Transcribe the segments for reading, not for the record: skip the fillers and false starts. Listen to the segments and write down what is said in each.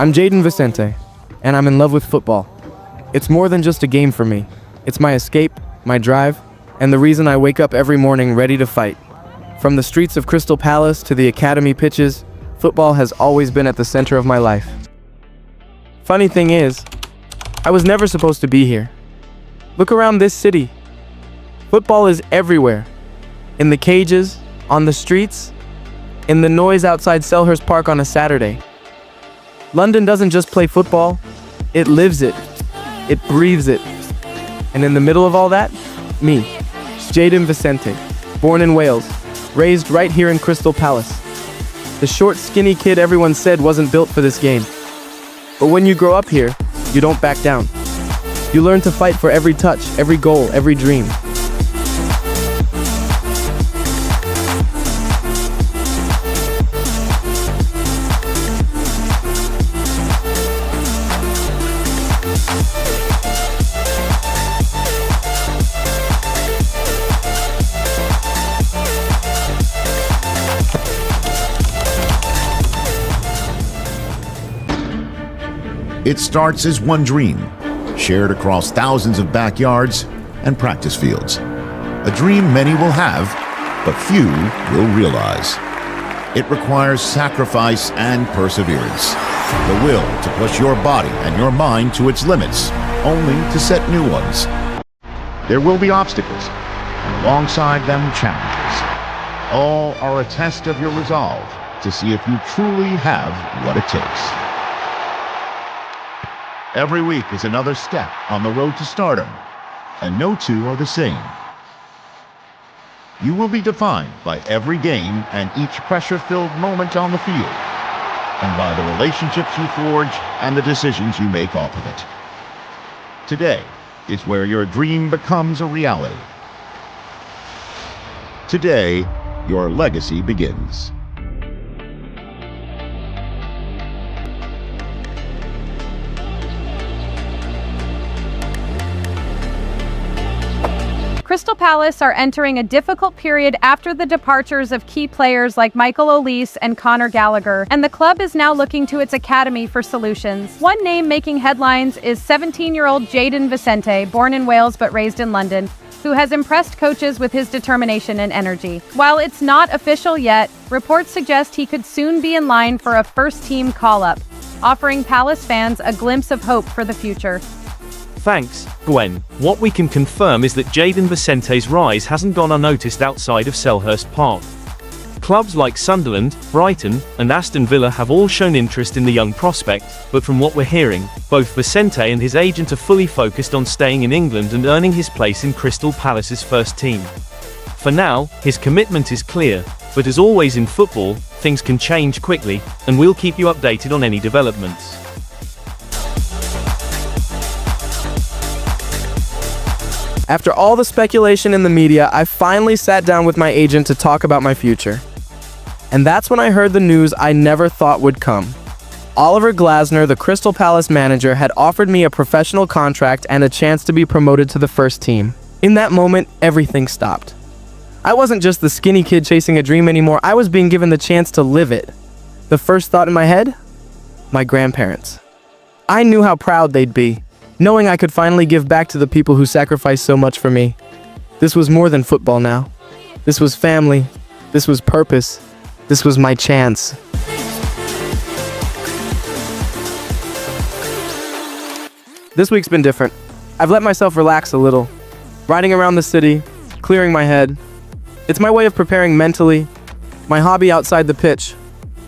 I'm Jayden Vicente, and I'm in love with football. It's more than just a game for me. It's my escape, my drive, and the reason I wake up every morning ready to fight. From the streets of Crystal Palace to the academy pitches, football has always been at the center of my life. Funny thing is, I was never supposed to be here. Look around this city. Football is everywhere. In the cages, on the streets, in the noise outside Selhurst Park on a Saturday. London doesn't just play football, it lives it. It breathes it. And in the middle of all that, me, Jayden Vicente, born in Wales, raised right here in Crystal Palace. The short, skinny kid everyone said wasn't built for this game. But when you grow up here, you don't back down. You learn to fight for every touch, every goal, every dream. It starts as one dream, shared across thousands of backyards and practice fields. A dream many will have, but few will realize. It requires sacrifice and perseverance, the will to push your body and your mind to its limits, only to set new ones. There will be obstacles, and alongside them challenges. All are a test of your resolve to see if you truly have what it takes. Every week is another step on the road to stardom, and no two are the same. You will be defined by every game and each pressure-filled moment on the field, and by the relationships you forge and the decisions you make off of it. Today is where your dream becomes a reality. Today, your legacy begins. Crystal Palace are entering a difficult period after the departures of key players like Michael Olise and Conor Gallagher, and the club is now looking to its academy for solutions. One name making headlines is 17-year-old Jayden Vicente, born in Wales but raised in London, who has impressed coaches with his determination and energy. While it's not official yet, reports suggest he could soon be in line for a first-team call-up, offering Palace fans a glimpse of hope for the future. Thanks, Gwen. What we can confirm is that Jayden Vicente's rise hasn't gone unnoticed outside of Selhurst Park. Clubs like Sunderland, Brighton, and Aston Villa have all shown interest in the young prospect, but from what we're hearing, both Vicente and his agent are fully focused on staying in England and earning his place in Crystal Palace's first team. For now, his commitment is clear, but as always in football, things can change quickly, and we'll keep you updated on any developments. After all the speculation in the media, I finally sat down with my agent to talk about my future. And that's when I heard the news I never thought would come. Oliver Glasner, the Crystal Palace manager, had offered me a professional contract and a chance to be promoted to the first team. In that moment, everything stopped. I wasn't just the skinny kid chasing a dream anymore, I was being given the chance to live it. The first thought in my head? My grandparents. I knew how proud they'd be, knowing I could finally give back to the people who sacrificed so much for me. This was more than football now. This was family. This was purpose. This was my chance. This week's been different. I've let myself relax a little, riding around the city, clearing my head. It's my way of preparing mentally, my hobby outside the pitch.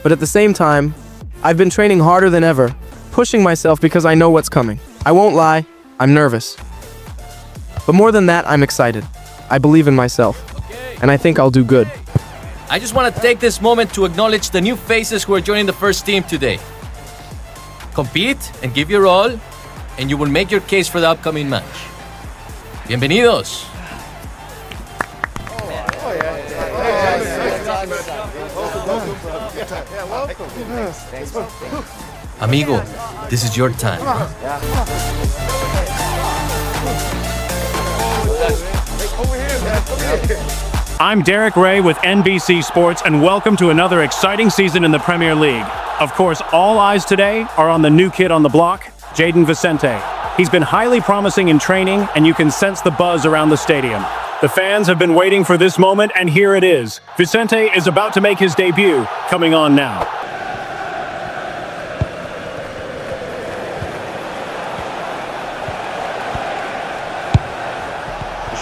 But at the same time, I've been training harder than ever, pushing myself because I know what's coming. I won't lie, I'm nervous. But more than that, I'm excited. I believe in myself, and I think I'll do good. I just want to take this moment to acknowledge the new faces who are joining the first team today. Compete and give your all, and you will make your case for the upcoming match. Bienvenidos. Amigo, this is your time. Over here, man. Over here. I'm Derek Ray with NBC Sports, and welcome to another exciting season in the Premier League. Of course, all eyes today are on the new kid on the block, Jayden Vicente. He's been highly promising in training, and you can sense the buzz around the stadium. The fans have been waiting for this moment, and here it is. Vicente is about to make his debut, coming on now.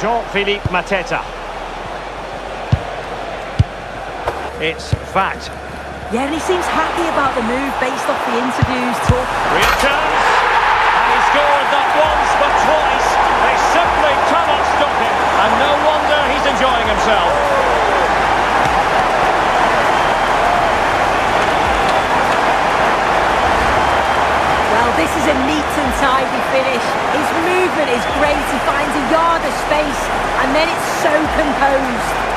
Jean-Philippe Mateta. It's fact. Yeah, and he seems happy about the move based off the interviews. Real chance. And he scored not once but twice. They simply cannot stop him. And no wonder he's enjoying himself. Well, this is a neat and tidy finish. His movement is great. He finds a yard of space, and then it's so composed.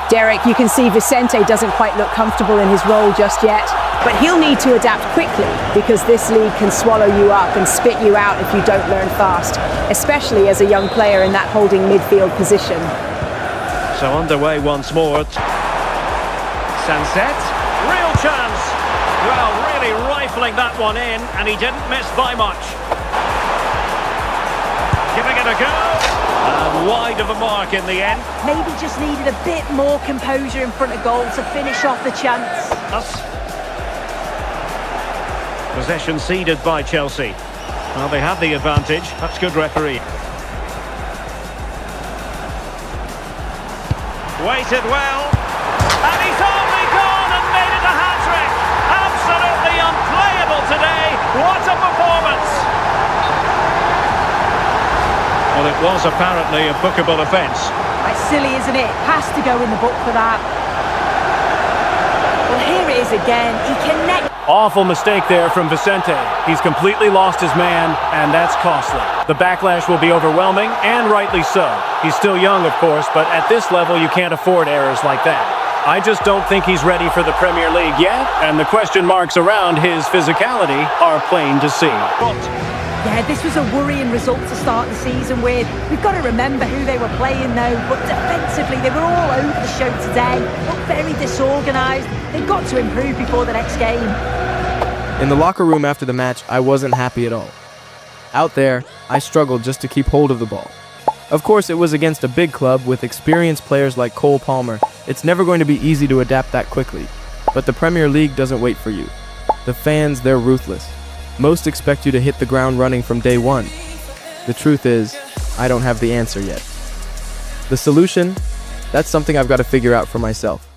Derek, you can see Vicente doesn't quite look comfortable in his role just yet, but he'll need to adapt quickly because this league can swallow you up and spit you out if you don't learn fast, especially as a young player in that holding midfield position. So underway once more. Sunset. Real chance. Well, really rifling that one in, and he didn't miss by much. Giving it a go. And wide of a mark in the end. Maybe just needed a bit more composure in front of goal to finish off the chance. Possession ceded by Chelsea. Well, they had the advantage. That's good referee. Waited well. And he's only gone and made it a hat-trick. Absolutely unplayable today. What a performance. Well, it was apparently a bookable offence. Quite silly, isn't it? Has to go in the book for that. Well, here it is again. He connects. Awful mistake there from Vicente. He's completely lost his man, and that's costly. The backlash will be overwhelming, and rightly so. He's still young, of course, but at this level you can't afford errors like that. I just don't think he's ready for the Premier League yet, and the question marks around his physicality are plain to see. Yeah, this was a worrying result to start the season with. We've got to remember who they were playing though, but defensively they were all over the show today. Looked very disorganised. They've got to improve before the next game. In the locker room after the match, I wasn't happy at all. Out there, I struggled just to keep hold of the ball. Of course, it was against a big club with experienced players like Cole Palmer. It's never going to be easy to adapt that quickly. But the Premier League doesn't wait for you. The fans, they're ruthless. Most expect you to hit the ground running from day one. The truth is, I don't have the answer yet. The solution? That's something I've got to figure out for myself.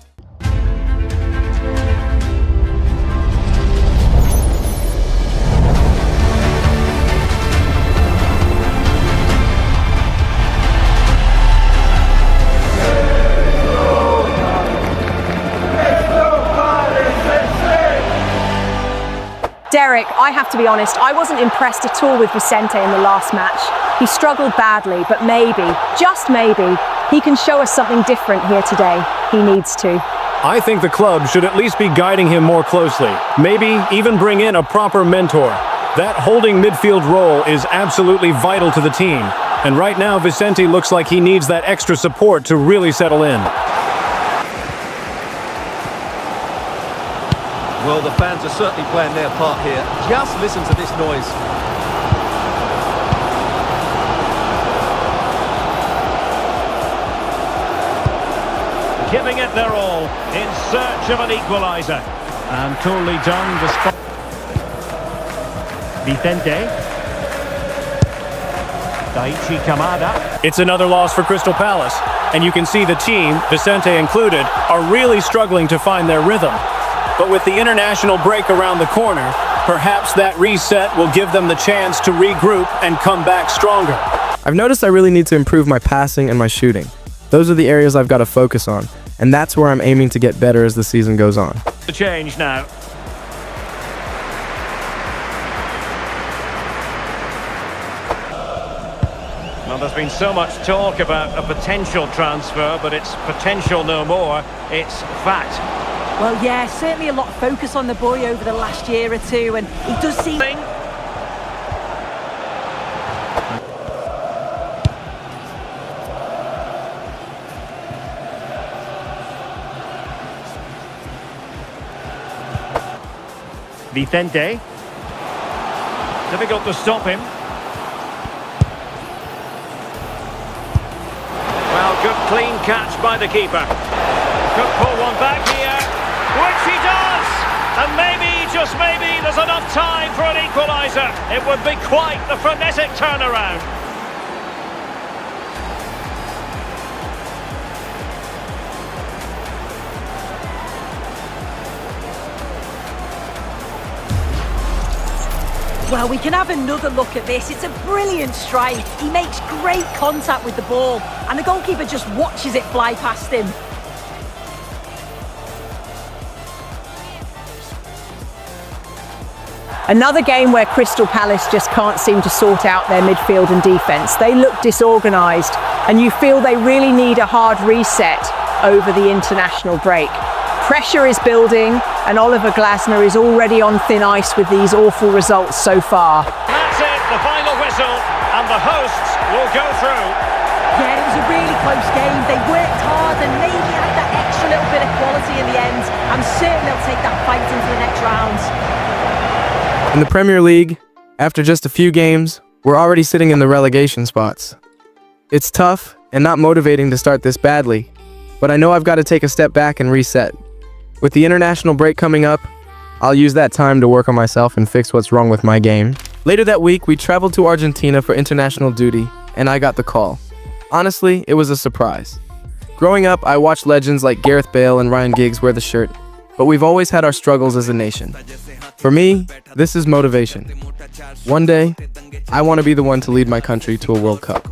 Derek, I have to be honest, I wasn't impressed at all with Vicente in the last match. He struggled badly, but maybe, just maybe, he can show us something different here today. He needs to. I think the club should at least be guiding him more closely. Maybe even bring in a proper mentor. That holding midfield role is absolutely vital to the team. And right now, Vicente looks like he needs that extra support to really settle in. Well, the fans are certainly playing their part here. Just listen to this noise. Giving it their all in search of an equaliser. And coolly done despite... Vicente. Daichi Kamada. It's another loss for Crystal Palace. And you can see the team, Vicente included, are really struggling to find their rhythm. But with the international break around the corner, perhaps that reset will give them the chance to regroup and come back stronger. I've noticed I really need to improve my passing and my shooting. Those are the areas I've got to focus on, and that's where I'm aiming to get better as the season goes on. The change now. Well, there's been so much talk about a potential transfer, but it's potential no more. It's fact. Well, yeah, certainly a lot of focus on the boy over the last year or two, and he does seem... Vicente. Difficult to stop him. Well, good clean catch by the keeper. Could pull one back here, which he does! And maybe, just maybe, there's enough time for an equaliser. It would be quite the frenetic turnaround. Well, we can have another look at this. It's a brilliant strike. He makes great contact with the ball, and the goalkeeper just watches it fly past him. Another game where Crystal Palace just can't seem to sort out their midfield and defence. They look disorganised, and you feel they really need a hard reset over the international break. Pressure is building, and Oliver Glasner is already on thin ice with these awful results so far. That's it, the final whistle, and the hosts will go through. Yeah, it was a really close game. They worked hard and maybe had that extra little bit of quality in the end. I'm certain they'll take that fight into the next round. In the Premier League, after just a few games, we're already sitting in the relegation spots. It's tough and not motivating to start this badly, but I know I've got to take a step back and reset. With the international break coming up, I'll use that time to work on myself and fix what's wrong with my game. Later that week, we traveled to Argentina for international duty, and I got the call. Honestly, it was a surprise. Growing up, I watched legends like Gareth Bale and Ryan Giggs wear the shirt, but we've always had our struggles as a nation. For me, this is motivation. One day, I want to be the one to lead my country to a World Cup.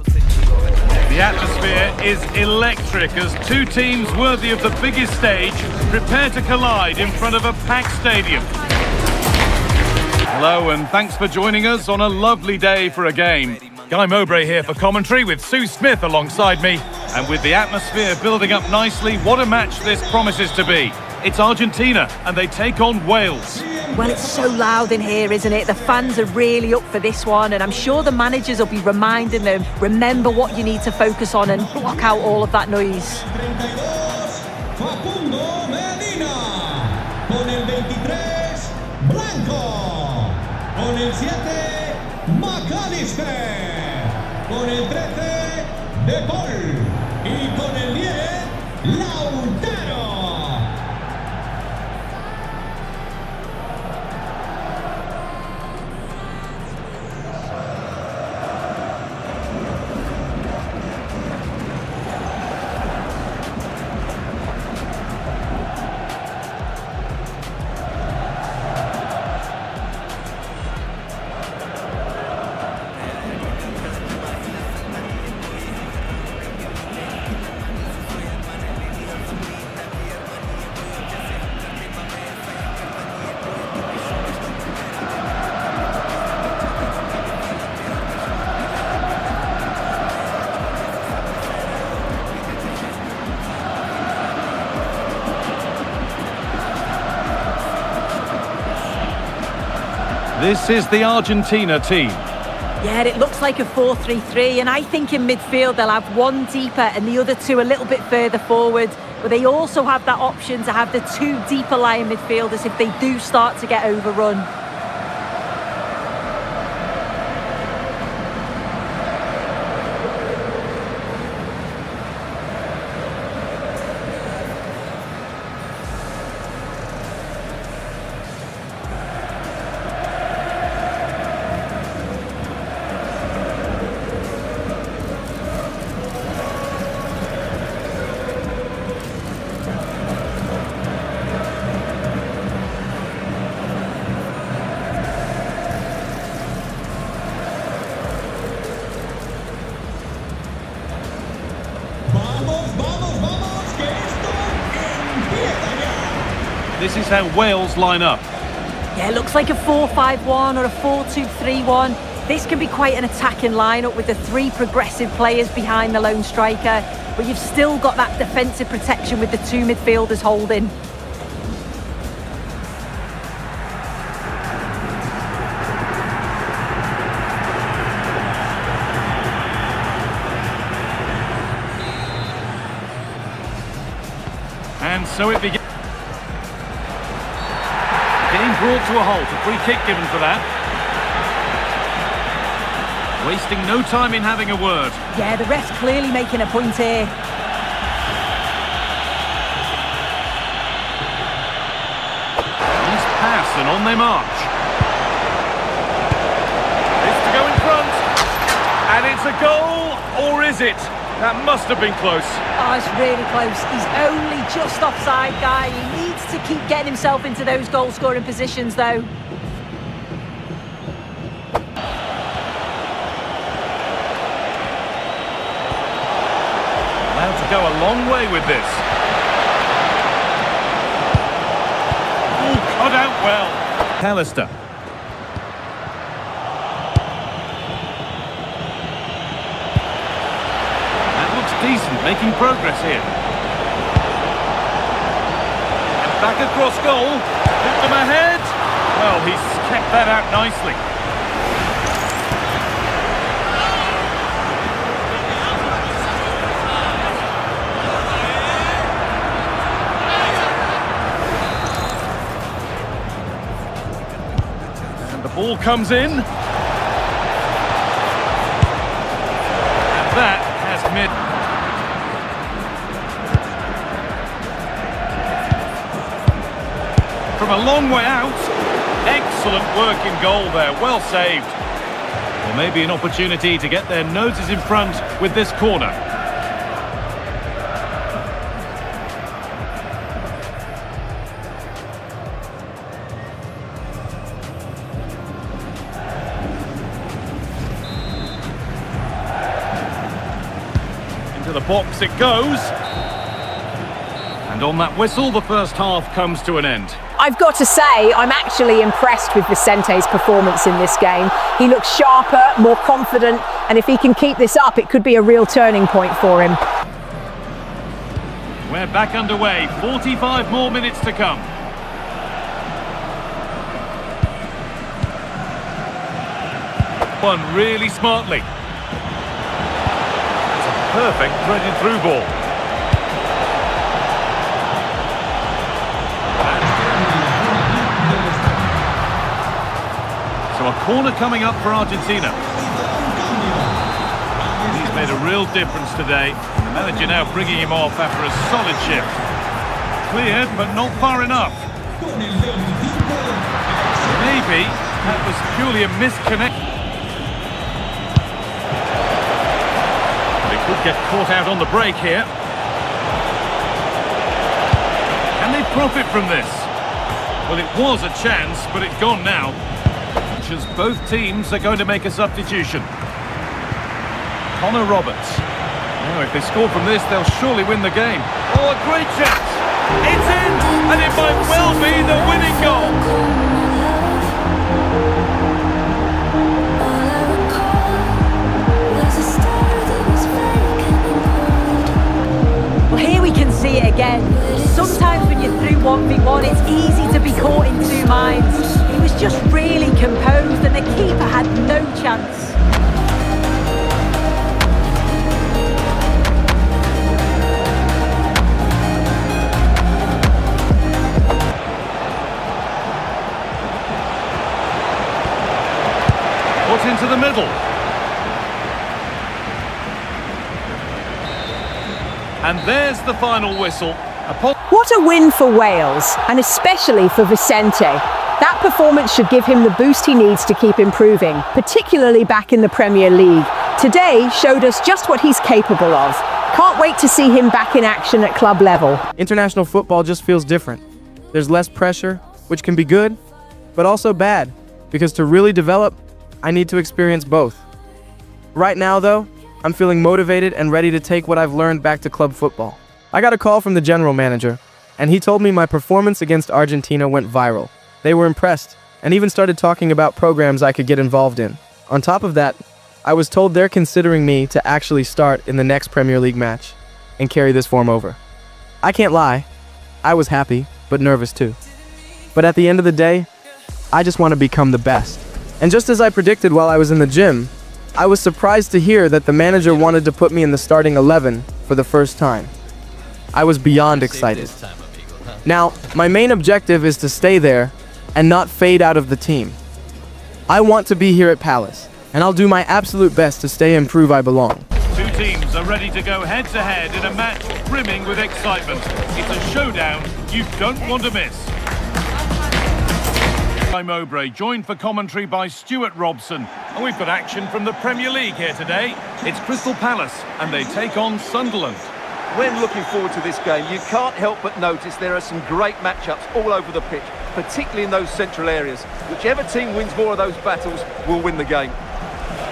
The atmosphere is electric as two teams worthy of the biggest stage prepare to collide in front of a packed stadium. Hello and thanks for joining us on a lovely day for a game. Guy Mowbray here for commentary with Sue Smith alongside me. And with the atmosphere building up nicely, what a match this promises to be. It's Argentina and they take on Wales. Well, it's so loud in here, isn't it? The fans are really up for this one, and I'm sure the managers will be reminding them, remember what you need to focus on and block out all of that noise. Con el 23, Blanco. Con el 7, McAllister. Con el 13, De Paul. Y con el 10, Lautaro. This is the Argentina team. Yeah, it looks like a 4-3-3, and I think in midfield they'll have one deeper and the other two a little bit further forward. But they also have that option to have the two deeper lying midfielders if they do start to get overrun. This is how Wales line up. Yeah, it looks like a 4-5-1 or a 4-2-3-1. This can be quite an attacking lineup with the three progressive players behind the lone striker, but you've still got that defensive protection with the two midfielders holding. And so it begins. Game brought to a halt. A free kick given for that. Wasting no time in having a word. Yeah, the ref's clearly making a point here. Nice pass and on they march. It's to go in front. And it's a goal, or is it? That must have been close. Oh, it's really close. He's only just offside, guy. He needs to keep getting himself into those goal-scoring positions, though. Allowed to go a long way with this. Oh, cut out well. Pallister. Decent, making progress here. And back across goal. Hit them ahead. Well, he's kept that out nicely. And the ball comes in. And that has mid. From a long way out. Excellent work in goal there, well saved. Well, maybe an opportunity to get their noses in front with this corner. Into the box it goes. And on that whistle, the first half comes to an end. I've got to say, I'm actually impressed with Vicente's performance in this game. He looks sharper, more confident, and if he can keep this up, it could be a real turning point for him. We're back underway, 45 more minutes to come. One really smartly. It's a perfect threaded through ball. So a corner coming up for Argentina. He's made a real difference today. The manager now bringing him off after a solid shift. Cleared, but not far enough. Maybe that was purely a misconnect. But it could get caught out on the break here. Can they profit from this? Well, it was a chance, but it's gone now. As both teams are going to make a substitution. Connor Roberts. Now, if they score from this, they'll surely win the game. Oh, a great chance! It's in! And it might well be the winning goal! Well, here we can see it again. Sometimes when you're through 1v1, it's easy to be caught in two minds. He was just really composed and the keeper had no chance. Put into the middle. And there's the final whistle. What a win for Wales, and especially for Vicente. That performance should give him the boost he needs to keep improving, particularly back in the Premier League. Today showed us just what he's capable of. Can't wait to see him back in action at club level. International football just feels different. There's less pressure, which can be good, but also bad, because to really develop, I need to experience both. Right now, though, I'm feeling motivated and ready to take what I've learned back to club football. I got a call from the general manager, and he told me my performance against Argentina went viral. They were impressed, and even started talking about programs I could get involved in. On top of that, I was told they're considering me to actually start in the next Premier League match and carry this form over. I can't lie, I was happy, but nervous too. But at the end of the day, I just want to become the best. And just as I predicted while I was in the gym, I was surprised to hear that the manager wanted to put me in the starting 11 for the first time. I was beyond excited. Now, my main objective is to stay there and not fade out of the team. I want to be here at Palace, and I'll do my absolute best to stay and prove I belong. Two teams are ready to go head-to-head in a match brimming with excitement. It's a showdown you don't want to miss. I'm Mowbray, joined for commentary by Stuart Robson. And we've got action from the Premier League here today. It's Crystal Palace, and they take on Sunderland. When looking forward to this game, you can't help but notice there are some great matchups all over the pitch, particularly in those central areas. Whichever team wins more of those battles will win the game.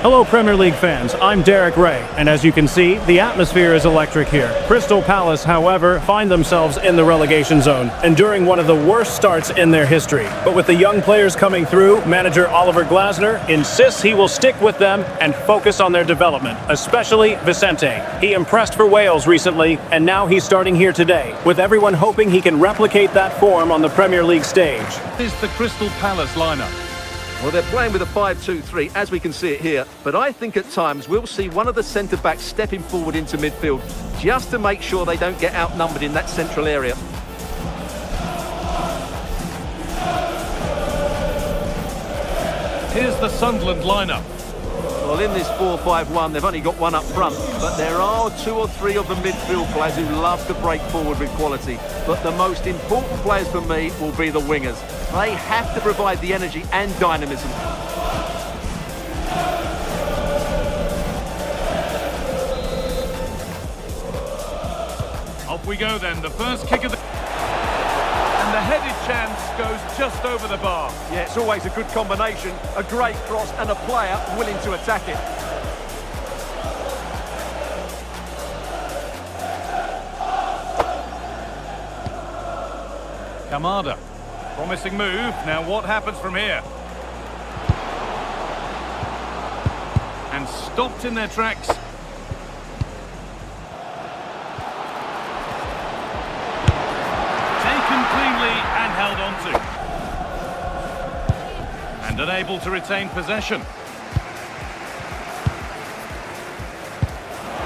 Hello Premier League fans, I'm Derek Ray, and as you can see, the atmosphere is electric here. Crystal Palace, however, find themselves in the relegation zone, enduring one of the worst starts in their history. But with the young players coming through, manager Oliver Glasner insists he will stick with them and focus on their development, especially Vicente. He impressed for Wales recently, and now he's starting here today, with everyone hoping he can replicate that form on the Premier League stage. This is the Crystal Palace lineup. Well, they're playing with a 5-2-3, as we can see it here. But I think at times we'll see one of the centre-backs stepping forward into midfield, just to make sure they don't get outnumbered in that central area. Here's the Sunderland lineup. Well, in this 4-5-1, they've only got one up front, but there are 2 or 3 of the midfield players who love to break forward with quality. But the most important players for me will be the wingers. They have to provide the energy and dynamism. Off we go then, the first kick of the... And the headed chance goes just over the bar. Yeah, it's always a good combination, a great cross and a player willing to attack it. Kamada. Promising move. Now what happens from here? And stopped in their tracks. Taken cleanly and held on to. And unable to retain possession.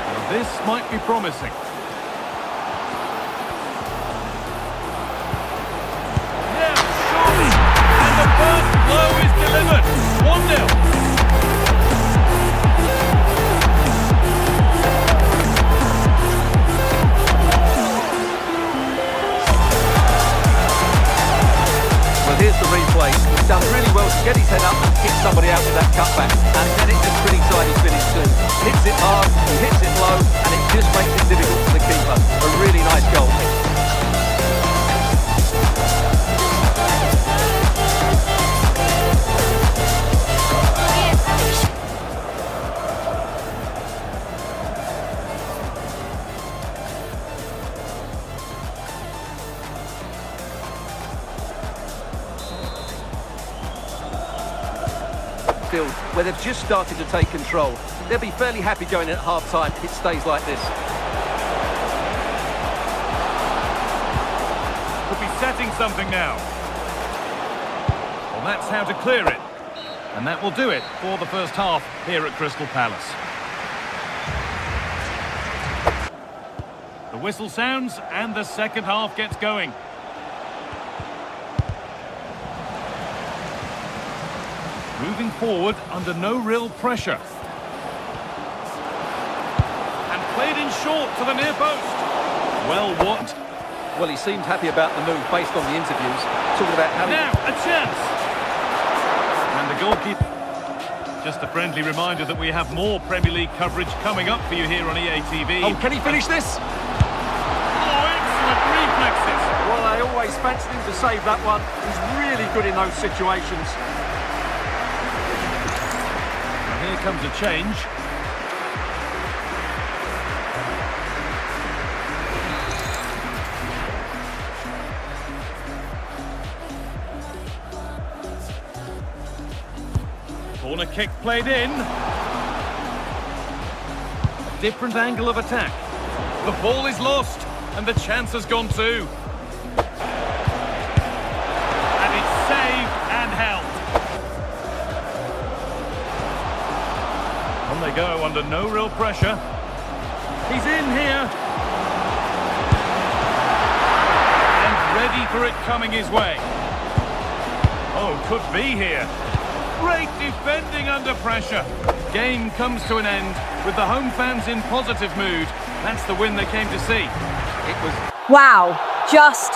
Well, this might be promising. The first blow is delivered. 1-0. Well, here's the replay. He's done really well to get his head up and hit somebody out with that cutback. And then it's a pretty tidy finish too. Hits it hard, he hits it low, and it just makes it difficult for the keeper. A really nice goal. Where they've just started to take control. They'll be fairly happy going in at half-time if it stays like this. Could be setting something now. Well, that's how to clear it. And that will do it for the first half here at Crystal Palace. The whistle sounds and the second half gets going. Moving forward under no real pressure. And played in short to the near post. Well, what? Well, he seemed happy about the move based on the interviews. Talking about how... Now, a chance! And the goalkeeper... Just a friendly reminder that we have more Premier League coverage coming up for you here on EA TV. Oh, can he finish this? Oh, excellent reflexes! Well, I always fancied him to save that one. He's really good in those situations. Here comes a change. Corner kick played in. A different angle of attack. The ball is lost, and the chance has gone too. And it's saved and held. On they go under no real pressure. He's in here. And ready for it coming his way. Oh, could be here. Great defending under pressure. Game comes to an end with the home fans in positive mood. That's the win they came to see. It was... Wow, just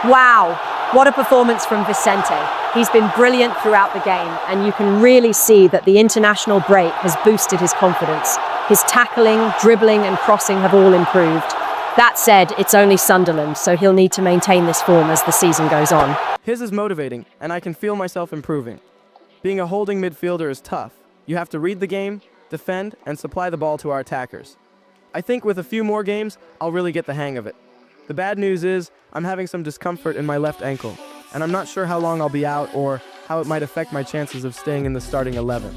wow. What a performance from Vicente. He's been brilliant throughout the game, and you can really see that the international break has boosted his confidence. His tackling, dribbling, and crossing have all improved. That said, it's only Sunderland, so he'll need to maintain this form as the season goes on. His is motivating, and I can feel myself improving. Being a holding midfielder is tough. You have to read the game, defend, and supply the ball to our attackers. I think with a few more games, I'll really get the hang of it. The bad news is, I'm having some discomfort in my left ankle, and I'm not sure how long I'll be out or how it might affect my chances of staying in the starting 11.